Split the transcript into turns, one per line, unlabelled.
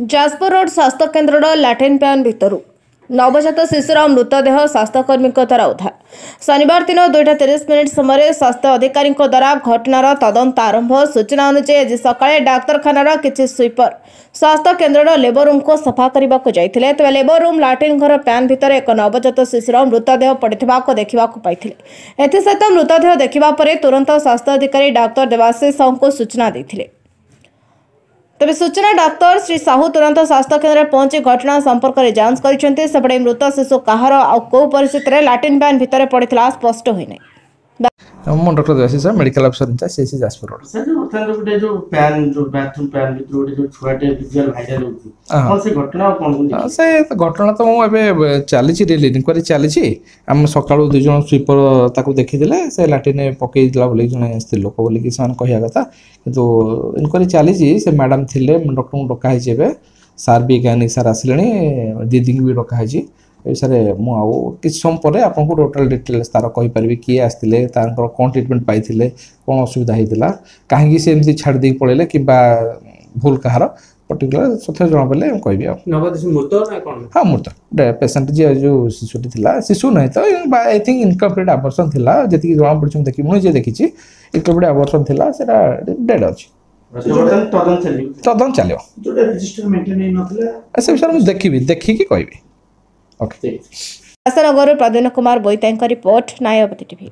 Jajpur road स्वास्थ्य केन्द्र लाट्रिन प्यान भितर नवजात शिशुर मृतदेह स्वास्थ्यकर्मी द्वारा उद्धार। शनिवार दिन 2:30 समय स्वास्थ्य अधिकारी द्वारा घटनार तदंत आरंभ। सूचना अनुसार आज सकाळे डाक्तरखानार किछि स्वीपर स्वास्थ्य केन्द्र लेबर रूम को सफा करने को जाइथिले। तेबे लेबर रूम लाट्रिन घर प्यान भितर एक नवजात शिशुर मृतदेह पड़िथिबा को देखा पाइथिले। एथिसहित मृतदेह देखिबा परे तुरंत स्वास्थ्य अधिकारी डाक्टर देवाशीष साहू को सूचना देथिले। तेज सूचना डाक्तर श्री साहू तुरंत स्वास्थ्य केन्द्र पहुंची घटना संपर्क में जांच करछन्ते। सेपटे मृत शिशु कहार आ को परिस्थिति रे लाट्रिन प्यान भितर पड़िथिला स्पष्ट होई नै।
मो doctor Debashish sir medical officer incharge CC Jajpur road.
Sir जो गोटे जो पैन जो बाथरूम पैन भितर गोटे जो छुआटे विजुअल वायरल होती कौन से घटना कौन
से घटना तो मु एबे चली डेली इनक्वारी चली आम सकाळु दुई जन स्वीपर ताको देखिदेले से लाट्रिन पकई दिला बोली जने स्त्री लोक बोली कि सान कहिया कथा किंतु इनक्वारी चली से मैडम थिले डॉक्टर को डका है जेबे सार भी ज्ञानी सार आसिलेनी दीदी भी डका है सर मु आउ किछ समय पर आपको टोटल डिटेल्स तार कहि परबी किए आस्तिले तांकर कोन ट्रीटमेंट पाइथिले कोन असुविधा हेतिला काहेकि से एमती छाड़ दे पळेले कि बा भूल कहार पर्टिकुलर सत्य जणा पले कहबी आ
नवजात मृत ना कोन।
हां मृत पेशेंट जो शिशुटी थिला शिशु नहीं तो आई थिंक इनकम्प्लीट अबॉर्शन थिला जति जणा पड़छ देखि मु जे देखिछि इनकम्प्लीट अबॉर्शन थिला सेटा डेड अछि। तदन चलियो
जो रजिस्टर मेंटेन नै नथिला
ऐसे विषय में देखि कि कहबी। ओके
नगर प्रदीन कुमार बोईता रिपोर्ट नायवती टीवी।